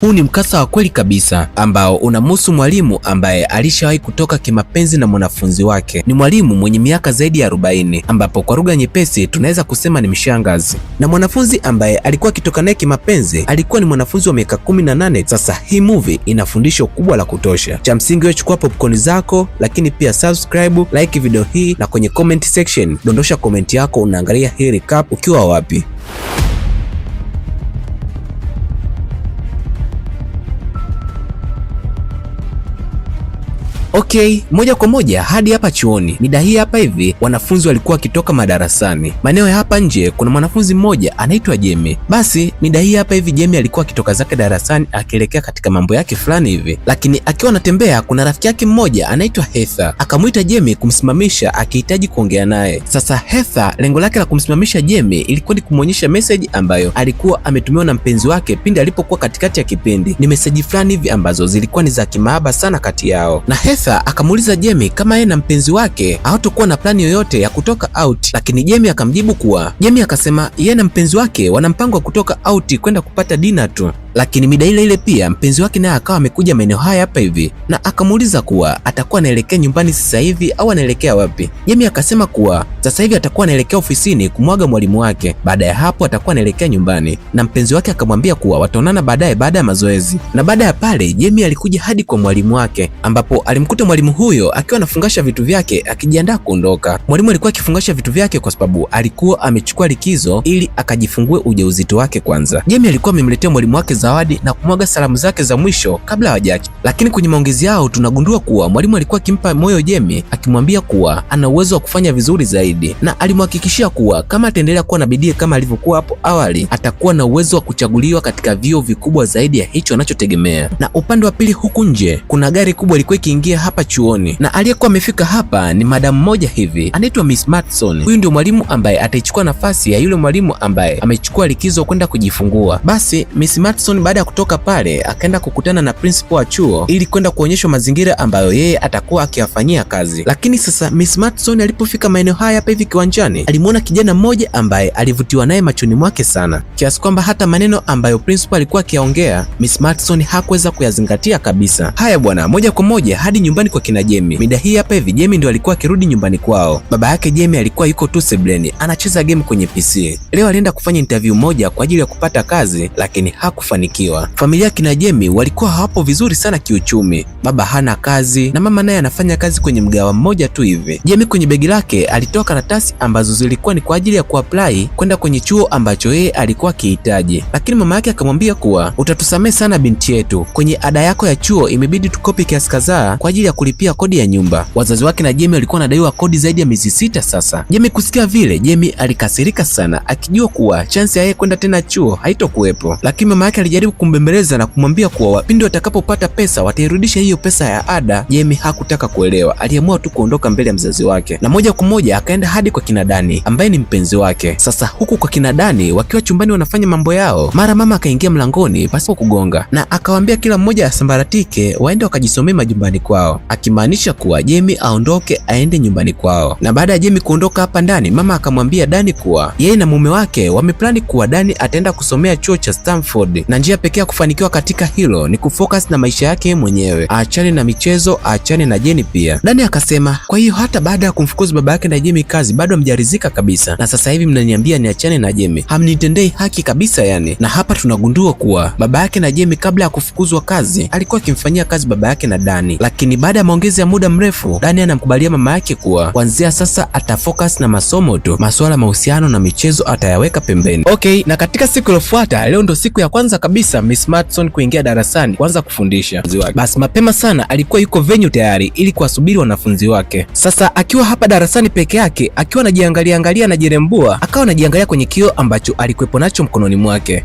huu ni mkasa wa kweli kabisa ambao unamhusu mwalimu ambaye alishawahi kutoka kimapenzi na mwanafunzi wake. Ni mwalimu mwenye miaka zaidi ya 40, ambapo kwa lugha nyepesi tunaweza kusema ni mshangazi. Na mwanafunzi ambaye alikuwa akitoka naye kimapenzi alikuwa ni mwanafunzi wa miaka 18. Sasa hii movie ina fundisho kubwa la kutosha. Cha msingi wewe chukua popcorn zako, lakini pia subscribe, like video hii, na kwenye comment section dondosha comment yako, unaangalia hii recap ukiwa wapi. Okay, moja kwa moja hadi hapa chuoni. Mida hii hapa hivi wanafunzi walikuwa wakitoka madarasani. Maeneo ya hapa nje kuna mwanafunzi mmoja anaitwa Jamie. Basi mida hii hapa hivi Jamie alikuwa akitoka zake darasani akielekea katika mambo yake fulani hivi. Lakini akiwa anatembea kuna rafiki yake mmoja anaitwa Heather. Akamuita Jamie kumsimamisha akihitaji kuongea naye. Sasa Heather lengo lake la kumsimamisha Jamie ilikuwa ni kumuonyesha message ambayo alikuwa ametumiwa na mpenzi wake pindi alipokuwa katikati ya kipindi. Ni message fulani hivi ambazo zilikuwa ni za kimahaba sana kati yao. Na Heather akamuuliza Jamie kama yeye na mpenzi wake hawatakuwa na plani yoyote ya kutoka out, lakini Jamie akamjibu kuwa Jamie akasema yeye na mpenzi wake wana mpango wa kutoka out kwenda kupata dinner tu. Lakini mida ile ile pia mpenzi wake naye akawa amekuja maeneo haya hapa hivi na akamuuliza kuwa atakuwa anaelekea nyumbani sasa hivi au anaelekea wapi. Jamie akasema kuwa sasa hivi atakuwa anaelekea ofisini kumwaga mwalimu wake, baada ya hapo atakuwa anaelekea nyumbani, na mpenzi wake akamwambia kuwa wataonana baadaye baada ya mazoezi. Na baada ya pale Jamie alikuja hadi kwa mwalimu wake, ambapo alimkuta mwalimu huyo akiwa anafungasha vitu vyake akijiandaa kuondoka. Mwalimu alikuwa akifungasha vitu vyake kwa sababu alikuwa amechukua likizo ili akajifungue ujauzito wake kwanza. Jamie alikuwa amemletea mwalimu wake zawadi na kumwaga salamu zake za mwisho kabla hawajacha. Lakini kwenye maongezi yao tunagundua kuwa mwalimu alikuwa akimpa moyo Jamie, akimwambia kuwa ana uwezo wa kufanya vizuri zaidi, na alimhakikishia kuwa kama ataendelea kuwa na bidii kama alivyokuwa hapo awali atakuwa na uwezo wa kuchaguliwa katika vyuo vikubwa zaidi ya hicho anachotegemea. Na upande wa pili huku nje kuna gari kubwa ilikuwa ikiingia hapa chuoni, na aliyekuwa amefika hapa ni madam mmoja hivi anaitwa Miss Matson. Huyu ndio mwalimu ambaye ataichukua nafasi ya yule mwalimu ambaye amechukua likizo kwenda kujifungua. Basi Miss Matson baada ya kutoka pale akaenda kukutana na principal wa chuo ili kwenda kuonyeshwa mazingira ambayo yeye atakuwa akiyafanyia kazi. Lakini sasa Miss Matson alipofika maeneo haya hapa hivi kiwanjani alimuona kijana mmoja ambaye alivutiwa naye machoni mwake sana, kiasi kwamba hata maneno ambayo principal alikuwa akiyaongea Miss Matson hakuweza kuyazingatia kabisa. Haya bwana, moja kwa moja hadi nyumbani kwa kina Jamie. Mida hii hapa hivi Jamie ndio alikuwa akirudi nyumbani kwao. Baba yake Jamie alikuwa yuko tu sebleni anacheza game kwenye PC. Leo alienda kufanya interview moja kwa ajili ya kupata kazi, lakini hakufanikiwa. Familia kina Jamie walikuwa hawapo vizuri sana kiuchumi. Baba hana kazi na mama naye anafanya kazi kwenye mgawa mmoja tu hivi. Jamie kwenye begi lake alitoa karatasi ambazo zilikuwa ni kwa ajili ya kuapply kwenda kwenye chuo ambacho yeye alikuwa akihitaji, lakini mama yake akamwambia kuwa utatusamee sana binti yetu, kwenye ada yako ya chuo imebidi tukopi kiasi kadhaa kwa ajili ya kulipia kodi ya nyumba. Wazazi wake na Jamie walikuwa wanadaiwa kodi zaidi ya miezi 6 sasa. Jamie kusikia vile, Jamie alikasirika sana akijua kuwa chance ya yeye kwenda tena chuo haitokuwepo, lakini mama yake alijaribu kumbembeleza na kumwambia kuwa pindi watakapopata pesa watairudisha hiyo pesa ya ada. Jamie hakutaka kuelewa, aliamua tu kuondoka mbele ya mzazi wake na moja kwa moja akaenda hadi kwa kina Dani ambaye ni mpenzi wake. Sasa huku kwa kina Dani wakiwa chumbani wanafanya mambo yao, mara mama akaingia mlangoni pasipo kugonga na akawaambia kila mmoja asambaratike waende wakajisomea majumbani kwao, akimaanisha kuwa Jamie aondoke aende nyumbani kwao. Na baada ya Jamie kuondoka hapa ndani, mama akamwambia Dani kuwa yeye na mume wake wameplani kuwa Dani ataenda kusomea chuo cha Stanford na njia pekee ya kufanikiwa katika hilo ni kufocus na maisha yake mwenyewe, aachane na michezo, aachane na Jenny pia. Dani akasema kwa hiyo hata baada ya kumfukuza baba yake na Jamie kazi bado hamjaridhika kabisa, na sasa hivi mnaniambia niachane na Jamie, hamnitendei haki kabisa yani. Na hapa tunagundua kuwa baba yake na Jamie kabla ya kufukuzwa kazi alikuwa akimfanyia kazi baba yake na Dani, lakini baada ya maongezi ya muda mrefu Dani anamkubalia mama yake kuwa kuanzia sasa atafocus na masomo tu, masuala mahusiano na michezo atayaweka pembeni. Okay, na katika siku iliyofuata, leo ndo siku ya kwanza kabisa Miss Matson kuingia darasani kuanza kufundisha. Basi mapema sana alikuwa yuko venue tayari ili kuwasubiri wanafunzi wake. Sasa akiwa hapa darasani peke yake akiwa anajiangalia na jirembua, akawa anajiangalia kwenye kioo ambacho alikuwepo nacho mkononi mwake.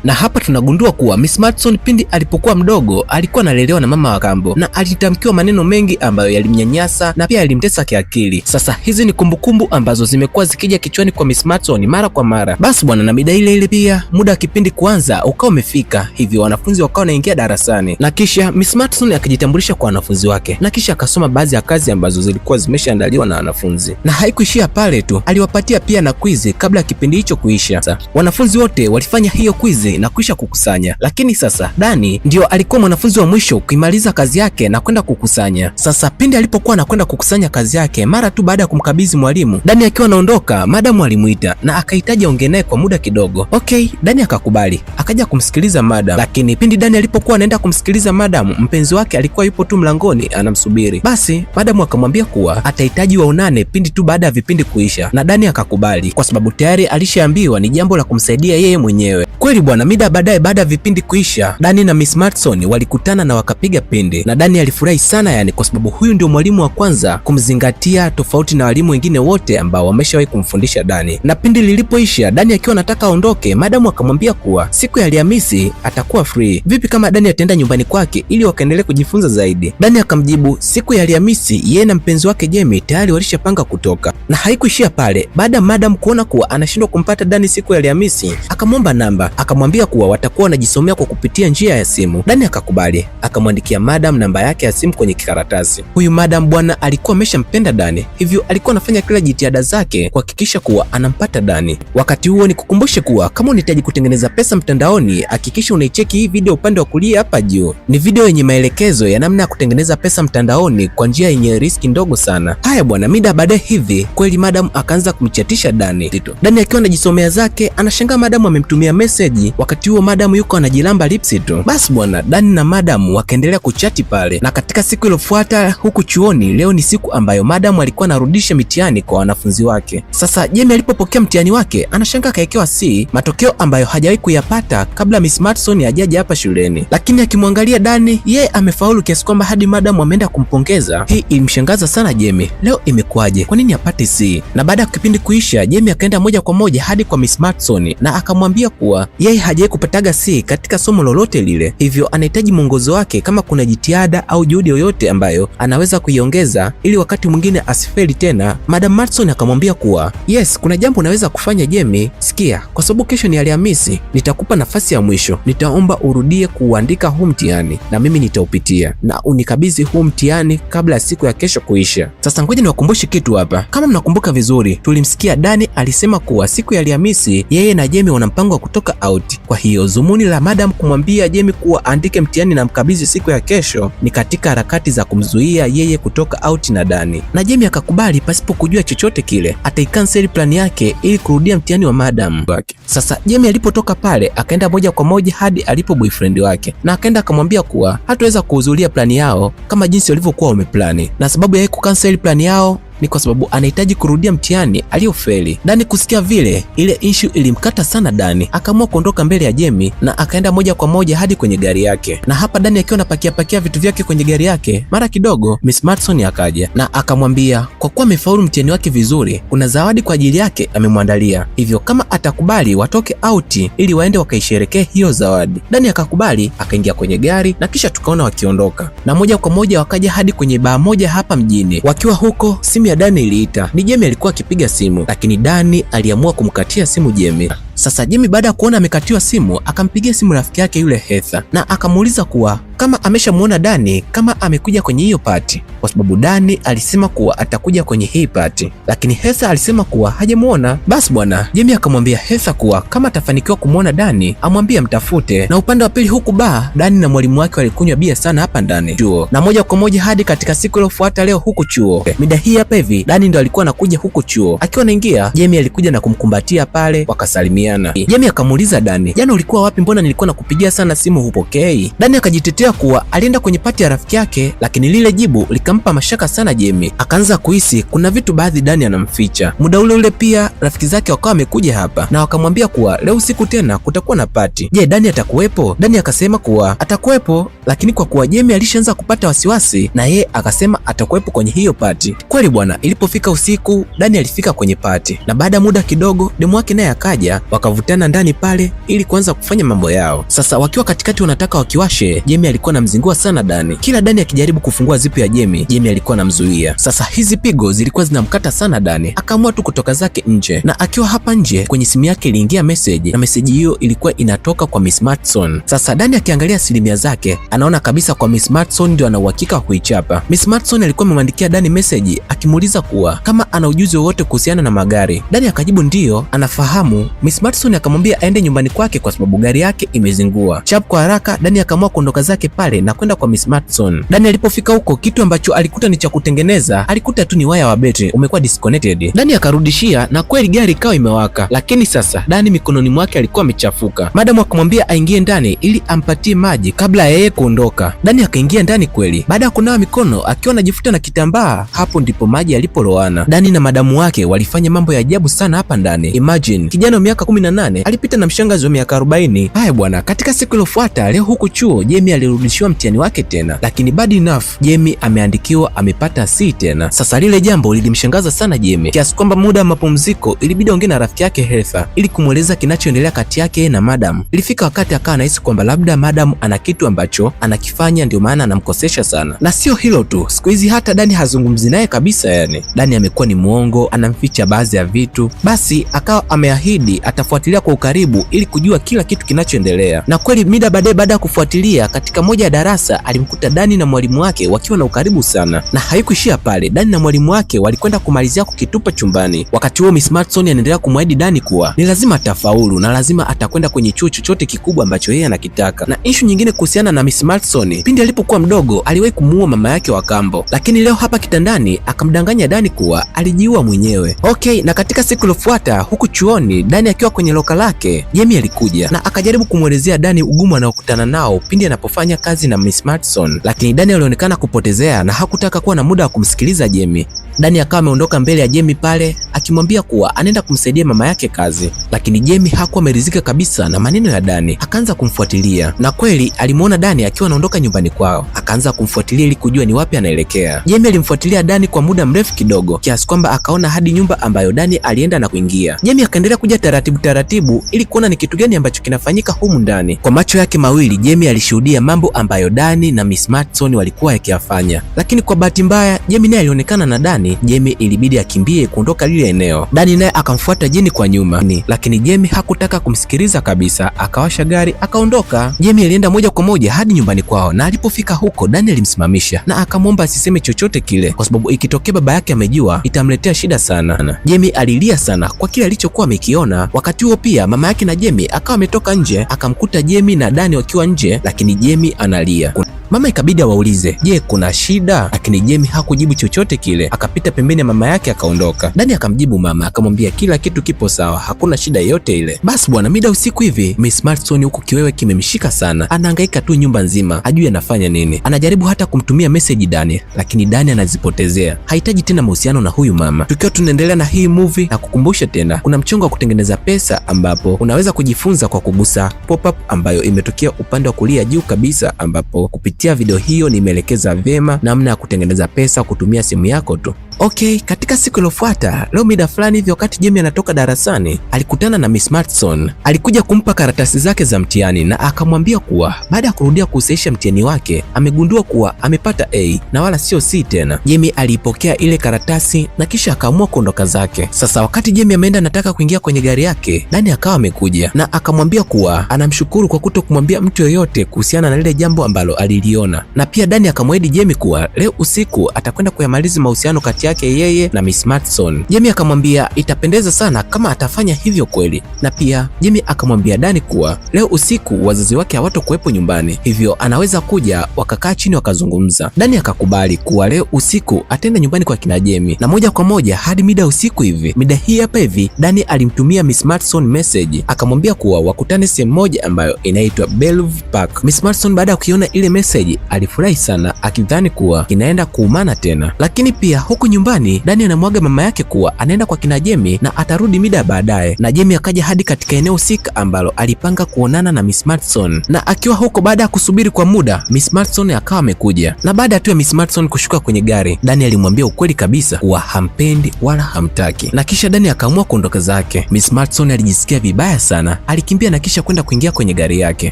Na hapa tunagundua kuwa Miss Matson pindi alipokuwa mdogo alikuwa analelewa na mama wa kambo na alitamkiwa maneno mengi ambayo yalimnyanyasa na pia yalimtesa kiakili. Sasa hizi ni kumbukumbu ambazo zimekuwa zikija kichwani kwa Miss Matson mara kwa mara. Basi bwana, na mida ile ile pia muda wa kipindi kuanza ukawa umefika, hivyo wanafunzi wakawa wanaingia darasani na kisha Miss Matson akajitambulisha kwa wanafunzi wake na kisha akasoma baadhi ya kazi ambazo zilikuwa zimeshaandaliwa na wanafunzi. Na haikuishia pale tu, aliwapatia pia na quiz kabla ya kipindi hicho kuisha. Sasa wanafunzi wote walifanya hiyo quiz kazi na kuisha kukusanya, lakini sasa Dani ndio alikuwa mwanafunzi wa mwisho kuimaliza kazi yake na kwenda kukusanya. Sasa pindi alipokuwa anakwenda kukusanya kazi yake, mara tu baada ya kumkabidhi mwalimu, Dani akiwa anaondoka, madamu alimuita na akahitaji aongee naye kwa muda kidogo. Okay, Dani akakubali, akaja kumsikiliza madam, lakini pindi Dani alipokuwa anaenda kumsikiliza madam, mpenzi wake alikuwa yupo tu mlangoni anamsubiri. Basi madamu akamwambia kuwa atahitaji waonane pindi tu baada ya vipindi kuisha, na Dani akakubali kwa sababu tayari alishaambiwa ni jambo la kumsaidia yeye mwenyewe. Kweli bwana, mida baadaye, baada ya vipindi kuisha, Dani na Miss Madison walikutana na wakapiga pindi, na Dani alifurahi sana yani, kwa sababu huyu ndio mwalimu wa kwanza kumzingatia tofauti na walimu wengine wote ambao wameshawahi kumfundisha Dani. Na pindi lilipoisha, Dani akiwa anataka aondoke, madamu akamwambia kuwa siku ya Alhamisi atakuwa free. Vipi kama Dani ataenda nyumbani kwake ili wakaendelee kujifunza zaidi? Dani akamjibu siku ya Alhamisi yeye na mpenzi wake Jamie tayari walishapanga kutoka. Na haikuishia pale. Baada ya madam kuona kuwa anashindwa kumpata Dani siku ya Alhamisi, akamwomba namba, akamwambia kuwa watakuwa wanajisomea kwa kupitia njia ya simu. Dani akakubali, akamwandikia madam namba yake ya simu kwenye kikaratasi. Huyu madam bwana alikuwa ameshampenda Dani, hivyo alikuwa anafanya kila jitihada zake kuhakikisha kuwa anampata Dani. Wakati huo nikukumbushe kuwa kama unahitaji kutengeneza pesa mtandaoni, hakikisha unaicheki hii video upande wa kulia hapa juu. Ni video yenye maelekezo ya namna ya kutengeneza pesa mtandaoni kwa njia yenye riski ndogo sana. Haya bwana, mida baadaye hivi kweli madam akaanza kumchatisha Dani. Dani akiwa anajisomea zake, anashangaa madam amemtumia message, wakati huo madam yuko anajilamba lipsi tu. Basi bwana, Dani na madam wakaendelea kuchati pale, na katika siku iliyofuata huku chuoni, leo ni siku ambayo madam alikuwa anarudisha mitihani kwa wanafunzi wake. Sasa Jamie alipopokea mtihani wake, anashangaa kaekewa C, matokeo ambayo hajawahi kuyapata kabla Miss Madison hajaja hapa shuleni. Lakini akimwangalia Dani, yeye amefaulu kiasi kwamba hadi madam ameenda kumpongeza. Hii ilimshangaza sana Jamie. Leo imekuwaje? Kwa nini apate C? Na baada ya kipindi kuisha, Jamie akaenda moja kwa moja hadi kwa Miss Madison na akamwambia kuwa yeye hajawahi kupataga C katika somo lolote lile, hivyo anahitaji mwongozo wake kama kuna jitihada au juhudi yoyote ambayo anaweza kuiongeza ili wakati mwingine asifeli tena. Madam Madison akamwambia kuwa yes, kuna jambo unaweza kufanya Jamie. Sikia, kwa sababu kesho ni Alhamisi, nitakupa nafasi ya mwisho. Nitaomba urudie kuandika huu mtihani na mimi nitaupitia na unikabidhi huu mtihani kabla ya siku ya kesho kuisha. Sasa ngoja niwakumbushe kitu hapa. Kama mnakumbuka vizuri, tulimsikia Dani alisema kuwa siku ya Alhamisi yeye na Jamie wana mpango wa kutoka out. Kwa hiyo zumuni la madam kumwambia Jamie kuwa aandike mtihani na mkabidhi siku ya kesho ni katika harakati za kumzuia yeye kutoka out na Dani. Na Jamie akakubali pasipo kujua chochote kile, ataikanseli plani yake ili kurudia mtihani wa madam wake. Sasa Jamie alipotoka pale, akaenda moja kwa moja hadi alipo boyfriend wake, na akaenda akamwambia kuwa hataweza kuhudhuria plani yao kama jinsi walivyokuwa wameplani, na sababu ya kukanseli plani yao ni kwa sababu anahitaji kurudia mtihani aliyofeli. Dani kusikia vile, ile issue ilimkata sana Dani, akaamua kuondoka mbele ya Jamie na akaenda moja kwa moja hadi kwenye gari yake. Na hapa Dani akiwa anapakia vitu vyake kwenye gari yake, mara kidogo Miss Madison akaja na akamwambia kwa kuwa amefaulu mtihani wake vizuri, kuna zawadi kwa ajili yake amemwandalia, hivyo kama atakubali watoke out ili waende wakaisherekee hiyo zawadi. Dani akakubali, akaingia kwenye gari na kisha tukaona wakiondoka, na moja kwa moja wakaja hadi kwenye baa moja hapa mjini. Wakiwa huko, simu ya Dani iliita. Ni Jamie alikuwa akipiga simu, lakini Dani aliamua kumkatia simu Jamie. Sasa Jamie baada ya kuona amekatiwa simu, akampigia simu rafiki yake yule Heather na akamuuliza kuwa kama ameshamuona Dani kama amekuja kwenye hiyo party, kwa sababu Dani alisema kuwa atakuja kwenye hii party, lakini Heather alisema kuwa hajamuona. Basi bwana, Jamie akamwambia Heather kuwa kama atafanikiwa kumuona Dani amwambie mtafute. Na upande wa pili huku baa, Dani na mwalimu wake walikunywa bia sana hapa ndani chuo, na moja kwa moja hadi katika siku iliyofuata leo huku chuo. Mida hii hapa hivi Dani ndo alikuwa anakuja huku chuo. Akiwa anaingia, Jamie alikuja na kumkumbatia pale, wakasalimia. Jamie akamuuliza Dani, jana ulikuwa wapi? Mbona nilikuwa nakupigia sana simu hupokei? Dani akajitetea kuwa alienda kwenye pati ya rafiki yake, lakini lile jibu likampa mashaka sana Jamie. Akaanza kuhisi kuna vitu baadhi Dani anamficha. Muda ule ule pia rafiki zake wakawa wamekuja hapa na wakamwambia kuwa leo usiku tena kutakuwa na pati. Je, Dani atakuwepo? Dani akasema kuwa atakuwepo, lakini kwa kuwa Jamie alishaanza kupata wasiwasi, na yeye akasema atakuwepo kwenye hiyo pati. Kweli bwana, ilipofika usiku Dani alifika kwenye pati, na baada ya muda kidogo demu wake naye akaja, wakavutana ndani pale ili kuanza kufanya mambo yao. Sasa wakiwa katikati wanataka wakiwashe, Jamie alikuwa anamzingua sana Dani. Kila Dani akijaribu kufungua zipu ya Jamie, Jamie alikuwa anamzuia. Sasa hizi pigo zilikuwa zinamkata sana Dani, akaamua tu kutoka zake nje, na akiwa hapa nje kwenye simu yake iliingia message, na message hiyo ilikuwa inatoka kwa Miss Madison. Sasa Dani akiangalia asilimia zake, anaona kabisa kwa Miss Madison ndio ana uhakika wa kuichapa. Miss Madison alikuwa amemwandikia Dani message akimuuliza kuwa kama ana ujuzi wowote kuhusiana na magari. Dani akajibu ndio anafahamu. Miss Smartson akamwambia aende nyumbani kwake kwa sababu gari yake imezingua. Chap kwa haraka Dani akaamua kuondoka zake pale na kwenda kwa Miss Smartson. Dani alipofika huko, kitu ambacho alikuta ni cha kutengeneza, alikuta tu ni waya wa betri umekuwa disconnected. Dani akarudishia na kweli gari ikawa imewaka, lakini sasa Dani mikononi mwake alikuwa amechafuka. Madam akamwambia aingie ndani ili ampatie maji kabla ya yeye kuondoka. Dani akaingia ndani kweli. Baada ya kunawa mikono akiwa anajifuta na kitambaa, hapo ndipo maji yalipoloana. Dani na madamu wake walifanya mambo ya ajabu sana hapa ndani. Imagine kijana wa miaka 18 alipita na mshangazi wa miaka 40. Haya bwana, katika siku iliyofuata leo huku chuo, Jamie alirudishiwa mtihani wake tena, lakini bad enough Jamie ameandikiwa amepata C tena. Sasa lile jambo lilimshangaza sana Jamie kiasi kwamba muda wa mapumziko ilibidi aongee na rafiki yake Heather ili kumweleza kinachoendelea kati yake na madam. Ilifika wakati akawa anahisi kwamba labda madam ana kitu ambacho anakifanya ndio maana anamkosesha sana. Na sio hilo tu, siku hizi hata Dani hazungumzi naye kabisa. Yani Dani amekuwa ni muongo, anamficha baadhi ya vitu. Basi akawa ameahidi atafuatilia kwa ukaribu ili kujua kila kitu kinachoendelea. Na kweli mida baada ya kufuatilia, katika moja ya darasa alimkuta Dani na mwalimu wake wakiwa na ukaribu sana. Na haikuishia pale, Dani na mwalimu wake walikwenda kumalizia kukitupa chumbani. Wakati huo Miss Smartson anaendelea kumwahidi Dani kuwa ni lazima atafaulu na lazima atakwenda kwenye chuo chochote kikubwa ambacho yeye anakitaka. Na issue nyingine kuhusiana na Miss Smartson, pindi alipokuwa mdogo aliwahi kumuua mama yake wa kambo, lakini leo hapa kitandani akamdanganya Dani kuwa alijiua mwenyewe. Okay, na katika siku iliyofuata huku chuoni, Dani akiwa kwenye loka lake, Jamie alikuja na akajaribu kumwelezea Dani ugumu anaokutana nao pindi anapofanya kazi na Miss Smartson, lakini Dani alionekana kupotezea na hakutaka kuwa na muda wa kumsikiliza Jamie. Dani akawa ameondoka mbele ya Jamie pale akimwambia kuwa anaenda kumsaidia mama yake kazi, lakini Jamie hakuwa ameridhika kabisa na maneno ya Dani. Akaanza kumfuatilia na kweli alimuona Dani akiwa anaondoka nyumbani kwao, akaanza kumfuatilia ili kujua ni wapi anaelekea. Jamie alimfuatilia Dani kwa muda mrefu kidogo kiasi kwamba akaona hadi nyumba ambayo Dani alienda na kuingia. Jamie akaendelea kuja taratibu ili kuona ni kitu gani ambacho kinafanyika humu ndani. Kwa macho yake mawili Jamie alishuhudia mambo ambayo Dani na Miss Smartson walikuwa yakiyafanya, lakini kwa bahati mbaya Jamie naye alionekana na Dani. Jamie ilibidi akimbie kuondoka lile eneo. Dani naye akamfuata Jamie kwa nyuma, lakini Jamie hakutaka kumsikiliza kabisa, akawasha gari akaondoka. Jamie alienda moja kwa moja hadi nyumbani kwao, na alipofika huko Dani alimsimamisha na akamwomba asiseme chochote kile kwa sababu ikitokea baba yake amejua itamletea shida sana. Jamie alilia sana kwa kile alichokuwa amekiona. Wakati huo pia mama yake na Jamie akawa ametoka nje, akamkuta Jamie na Dani wakiwa nje, lakini Jamie analia. Mama ikabidi awaulize, je, kuna shida? Lakini Jamie hakujibu chochote kile, akapita pembeni ya mama yake akaondoka. Dani akamjibu mama akamwambia kila kitu kipo sawa, hakuna shida yoyote ile. Basi bwana, mida usiku hivi Miss Smartson huko kiwewe kimemshika sana, anahangaika tu nyumba nzima, hajui anafanya nini. Anajaribu hata kumtumia message Dani, lakini Dani anazipotezea, hahitaji tena mahusiano na huyu mama. Tukiwa tunaendelea na hii movie na kukumbusha tena, kuna mchongo wa kutengeneza pesa ambapo unaweza kujifunza kwa kugusa pop-up ambayo imetokea upande wa kulia juu kabisa, ambapo kupitia video hiyo nimeelekeza vyema namna ya kutengeneza pesa kutumia simu yako tu. Okay, katika siku iliyofuata leo mida fulani hivi, wakati Jamie anatoka darasani, alikutana na Miss Smartson. Alikuja kumpa karatasi zake za mtihani na akamwambia kuwa baada ya kurudia kusahihisha mtihani wake amegundua kuwa amepata A na wala sio C tena. Jamie alipokea ile karatasi na kisha akaamua kuondoka zake. Sasa wakati Jamie ameenda anataka kuingia kwenye gari yake, Dani akawa amekuja na akamwambia kuwa anamshukuru kwa kuto kumwambia mtu yoyote kuhusiana na lile jambo ambalo aliliona, na pia Dani akamwahidi Jamie kuwa leo usiku atakwenda kuyamaliza mahusiano kati yake yeye na Miss Smartson. Jamie akamwambia itapendeza sana kama atafanya hivyo kweli, na pia Jamie akamwambia Dani kuwa leo usiku wazazi wake hawatakuwepo nyumbani, hivyo anaweza kuja wakakaa chini wakazungumza. Dani akakubali kuwa leo usiku ataenda nyumbani kwa kina Jamie, na moja kwa moja hadi mida usiku hivi. Mida hii hapa hivi Dani alimtumia Miss Smartson message akamwambia kuwa wakutane sehemu moja ambayo inaitwa Bellevue Park. Miss Smartson baada ya kuiona ile message alifurahi sana akidhani kuwa inaenda kuumana tena, lakini pia huku nyumbani Dani anamwaga mama yake kuwa anaenda kwa kina Jamie na atarudi mida baadaye, na Jamie akaja hadi katika eneo husika ambalo alipanga kuonana na Miss Smartson. Na akiwa huko baada ya kusubiri kwa muda, Miss Smartson akawa amekuja, na baada tu ya Miss Smartson kushuka kwenye gari, Dani alimwambia ukweli kabisa kuwa hampendi wala hamtaki, na kisha Dani akaamua kuondoka zake. Miss Smartson alijisikia vibaya sana, alikimbia na kisha kwenda kuingia kwenye gari yake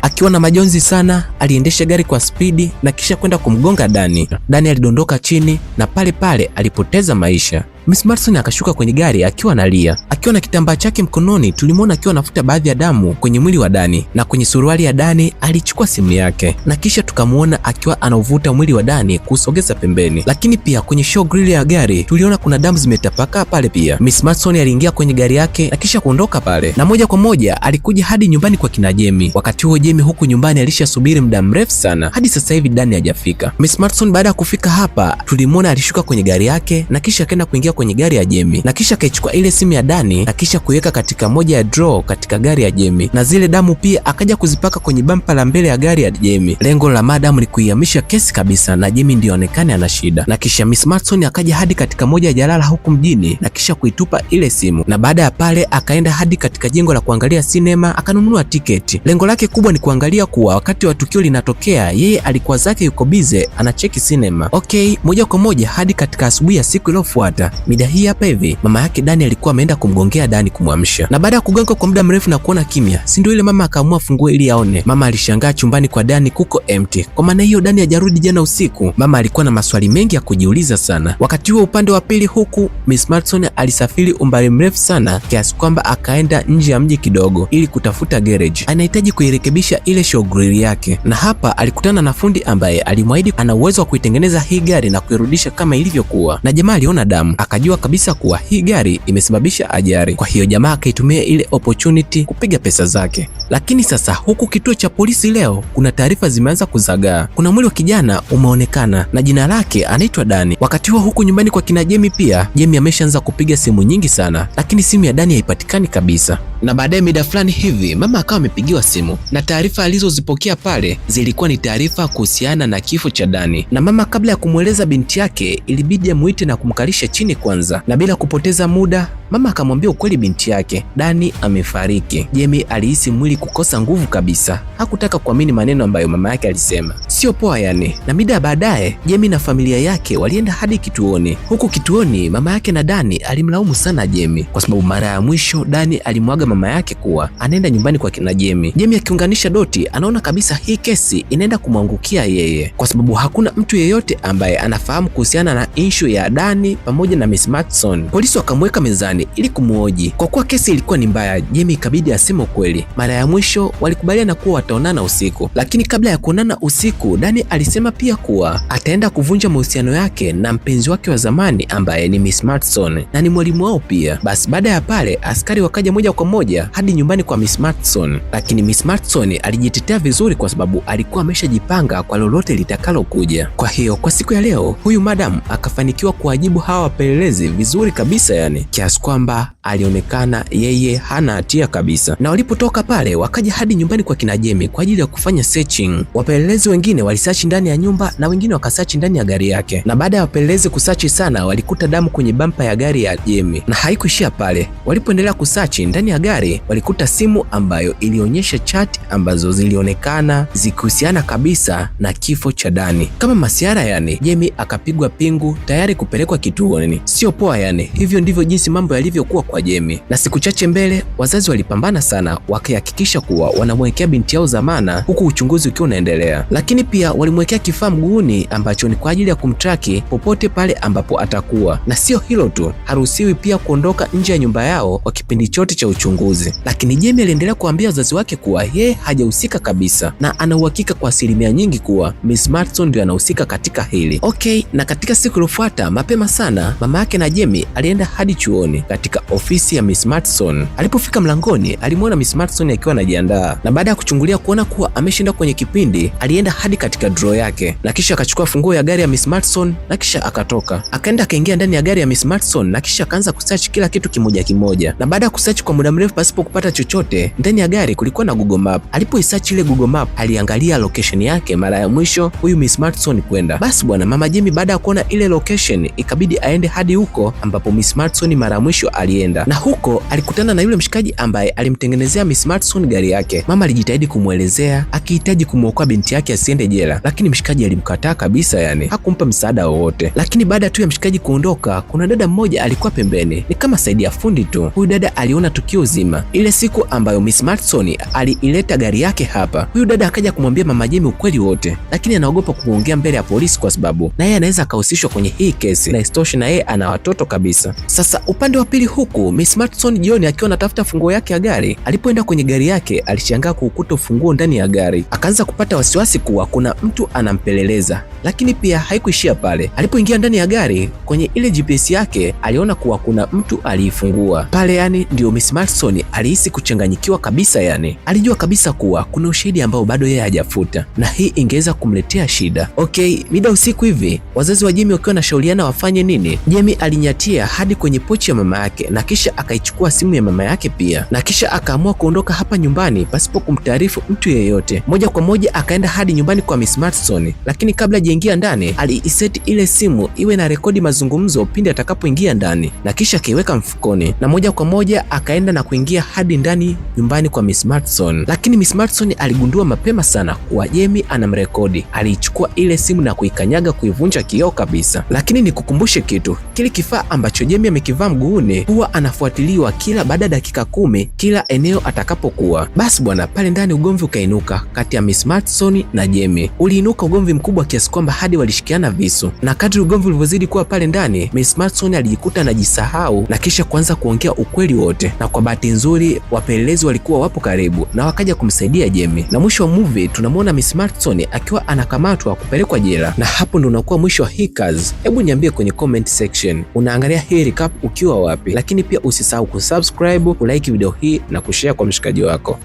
akiwa na majonzi sana. Aliendesha gari kwa spidi na kisha kwenda kumgonga Dani. Dani alidondoka chini na pale pale alipoteza maisha. Miss Madison akashuka kwenye gari akiwa analia. Akiwa na kitambaa chake mkononi, tulimwona akiwa anafuta baadhi ya damu kwenye mwili wa Dani, na kwenye suruali ya Dani alichukua simu yake, na kisha tukamwona akiwa anauvuta mwili wa Dani kusogeza pembeni. Lakini pia kwenye show grill ya gari tuliona kuna damu zimetapakaa pale pia. Miss Madison aliingia kwenye gari yake na kisha kuondoka pale, na moja kwa moja alikuja hadi nyumbani kwa kina Jamie. Wakati huo Jamie huku nyumbani alishasubiri muda mrefu sana, hadi sasa hivi Dani hajafika. Miss Madison baada ya kufika hapa tulimwona alishuka kwenye gari yake na kisha akaenda kuingia kwenye gari ya Jamie, na kisha akaichukua ile simu ya Dani na kisha kuiweka katika moja ya draw katika gari ya Jamie, na zile damu pia akaja kuzipaka kwenye bampa la mbele ya gari ya Jamie. Lengo la madam ni kuihamisha kesi kabisa na Jamie ndio onekane ana shida. Na kisha Miss Madison akaja hadi katika moja ya jalala huku mjini na kisha kuitupa ile simu, na baada ya pale akaenda hadi katika jengo la kuangalia sinema akanunua tiketi. Lengo lake kubwa ni kuangalia kuwa wakati wa tukio linatokea yeye alikuwa zake yuko bize anacheki sinema. Okay, moja kwa moja hadi katika asubuhi ya siku iliyofuata. Mida hii hapa hivi mama yake Dani alikuwa ameenda kumgongea Dani kumwamsha, na baada ya kugonga kwa muda mrefu na kuona kimya, si ndio ile mama akaamua fungue ili aone. Mama alishangaa chumbani kwa Dani kuko empty. Kwa maana hiyo Dani hajarudi jana usiku. Mama alikuwa na maswali mengi ya kujiuliza sana. Wakati huo upande wa pili huku Miss Madison alisafiri umbali mrefu sana kiasi kwamba akaenda nje ya mji kidogo ili kutafuta garage. Anahitaji kuirekebisha ile show grill yake, na hapa alikutana na fundi ambaye alimwahidi ana uwezo wa kuitengeneza hii gari na kuirudisha kama ilivyokuwa. Na jamaa aliona damu akajua kabisa kuwa hii gari imesababisha ajali. Kwa hiyo jamaa akaitumia ile opportunity kupiga pesa zake. Lakini sasa huku kituo cha polisi leo kuna taarifa zimeanza kuzagaa. Kuna mwili wa kijana umeonekana na jina lake anaitwa Dani. Wakati huo huku nyumbani kwa kina Jamie pia, Jamie ameshaanza kupiga simu nyingi sana, lakini simu ya Dani haipatikani kabisa. Na baadaye mida fulani hivi mama akawa amepigiwa simu, na taarifa alizozipokea pale zilikuwa ni taarifa kuhusiana na kifo cha Dani. Na mama kabla ya kumweleza binti yake ilibidi amuite na kumkalisha chini kwanza, na bila kupoteza muda mama akamwambia ukweli binti yake, Dani amefariki. Jamie alihisi mwili kukosa nguvu kabisa, hakutaka kuamini maneno ambayo mama yake alisema. Sio poa yani. Na mida baadaye Jamie na familia yake walienda hadi kituoni. Huku kituoni mama yake na Dani alimlaumu sana Jamie kwa sababu mara ya mwisho Dani alimwaga mama yake kuwa anaenda nyumbani kwa kina Jamie. Jamie akiunganisha doti anaona kabisa hii kesi inaenda kumwangukia yeye kwa sababu hakuna mtu yeyote ambaye anafahamu kuhusiana na issue ya Dani pamoja na Miss Madison. Polisi wakamweka mezani ili kumuhoji. Kwa kuwa kesi ilikuwa ni mbaya, Jamie ikabidi aseme ukweli. Mara ya mwisho walikubaliana kuwa wataonana usiku, lakini kabla ya kuonana usiku Dani alisema pia kuwa ataenda kuvunja mahusiano yake na mpenzi wake wa zamani ambaye ni Miss Madison na ni mwalimu wao pia. Basi baada ya pale askari wakaja moja kwa moja hadi nyumbani kwa Miss Madison, lakini Miss Madison alijitetea vizuri kwa sababu alikuwa ameshajipanga kwa lolote litakalokuja. Kwa hiyo kwa siku ya leo huyu madam akafanikiwa kuwajibu hawa wapelelezi vizuri kabisa yani, kiasi kwamba alionekana yeye hana hatia kabisa. Na walipotoka pale wakaja hadi nyumbani kwa kina Jamie kwa ajili ya kufanya searching. Wapelelezi wengine walisearch ndani ya nyumba na wengine wakasearch ndani ya gari yake, na baada ya wapelelezi kusearch sana walikuta damu kwenye bampa ya gari ya Jamie. Na haikuishia pale, walipoendelea kusearch ndani ya gari walikuta simu ambayo ilionyesha chat ambazo zilionekana zikihusiana kabisa na kifo cha Dani. Kama masiara yani, Jamie akapigwa pingu tayari kupelekwa kituoni. Sio poa yani. Hivyo ndivyo jinsi mambo yalivyokuwa kwa Jamie. Na siku chache mbele wazazi walipambana sana wakihakikisha kuwa wanamwekea binti yao dhamana huku uchunguzi ukiwa unaendelea, lakini pia walimwekea kifaa mguuni ambacho ni kwa ajili ya kumtraki popote pale ambapo atakuwa. Na sio hilo tu, haruhusiwi pia kuondoka nje ya nyumba yao kwa kipindi chote cha uchunguzi. Lakini Jamie aliendelea kuambia wazazi wake kuwa yeye hajahusika kabisa na ana uhakika kwa asilimia nyingi kuwa Miss Madison ndio anahusika katika hili. Okay, na katika siku iliyofuata mapema sana mama yake na Jamie alienda hadi chuoni katika ofisi ya Miss Madison. Alipofika mlangoni alimwona Miss Madison akiwa anajiandaa, na baada ya kuchungulia kuona kuwa ameshinda kwenye kipindi alienda hadi katika draw yake na kisha akachukua funguo ya gari ya Miss Madison na kisha akatoka. Akaenda akaingia ndani ya gari ya Miss Madison na kisha akaanza kusearch kila kitu kimoja kimoja, na baada ya kusearch kwa muda mrefu pasipo kupata chochote, ndani ya gari kulikuwa na Google Map. Alipoisearch ile Google Map aliangalia location yake mara ya mwisho huyu Miss Madison kwenda. Basi bwana, mama Jamie baada ya kuona ile location ikabidi aende hadi huko ambapo Miss Madison mara ya mwisho alienda, na huko alikutana na yule mshikaji ambaye alimtengenezea Miss Madison gari yake. Mama alijitahidi kumwelezea akihitaji kumwokoa binti yake asiende pale jela, lakini mshikaji alimkataa kabisa, yani hakumpa msaada wowote. Lakini baada tu ya mshikaji kuondoka, kuna dada mmoja alikuwa pembeni, ni kama saidia fundi tu. Huyu dada aliona tukio zima, ile siku ambayo Miss Madison aliileta gari yake hapa. Huyu dada akaja kumwambia mama Jamie ukweli wote, lakini anaogopa kuongea mbele ya polisi kwa sababu na yeye anaweza akahusishwa kwenye hii kesi, na istoshe na yeye ana watoto kabisa. Sasa upande wa pili huku, Miss Madison jioni akiwa anatafuta funguo yake ya gari, alipoenda kwenye gari yake alishangaa kuukuta ufunguo ndani ya gari. Akaanza kupata wasiwasi kuwa kuna mtu anampeleleza, lakini pia haikuishia pale. Alipoingia ndani ya gari, kwenye ile GPS yake aliona kuwa kuna mtu aliifungua pale, yani ndio Miss Madison alihisi kuchanganyikiwa kabisa, yani alijua kabisa kuwa kuna ushahidi ambao bado yeye hajafuta na hii ingeweza kumletea shida. Okay, mida usiku hivi, wazazi wa Jamie wakiwa wanashauriana wafanye nini, Jamie alinyatia hadi kwenye pochi ya mama yake na kisha akaichukua simu ya mama yake pia, na kisha akaamua kuondoka hapa nyumbani pasipo kumtaarifu mtu yeyote. Moja kwa moja akaenda hadi nyumbani kwa Miss Madison, lakini kabla hajaingia ndani aliiseti ile simu iwe na rekodi mazungumzo pindi atakapoingia ndani, na kisha akaiweka mfukoni, na moja kwa moja akaenda na kuingia hadi ndani nyumbani kwa Miss Madison. Lakini Miss Madison aligundua mapema sana kuwa Jamie anamrekodi. Aliichukua ile simu na kuikanyaga, kuivunja kioo kabisa. Lakini nikukumbushe kitu, kile kifaa ambacho Jamie amekivaa mguuni huwa anafuatiliwa kila baada ya dakika 10 kila eneo atakapokuwa. Basi bwana, pale ndani ugomvi ukainuka kati ya Miss Madison na Jamie. Uliinuka ugomvi mkubwa kiasi kwamba hadi walishikiana visu, na kadri ugomvi ulivyozidi kuwa pale ndani, Miss Madison alijikuta anajisahau na kisha kuanza kuongea ukweli wote, na kwa bahati nzuri wapelelezi walikuwa wapo karibu na wakaja kumsaidia Jamie, na mwisho wa movie tunamwona Miss Madison akiwa anakamatwa kupelekwa jela, na hapo ndo unakuwa mwisho wa hii kazi. Hebu niambie kwenye comment section unaangalia hii recap ukiwa wapi, lakini pia usisahau kusubscribe, kulike video hii na kushare kwa mshikaji wako.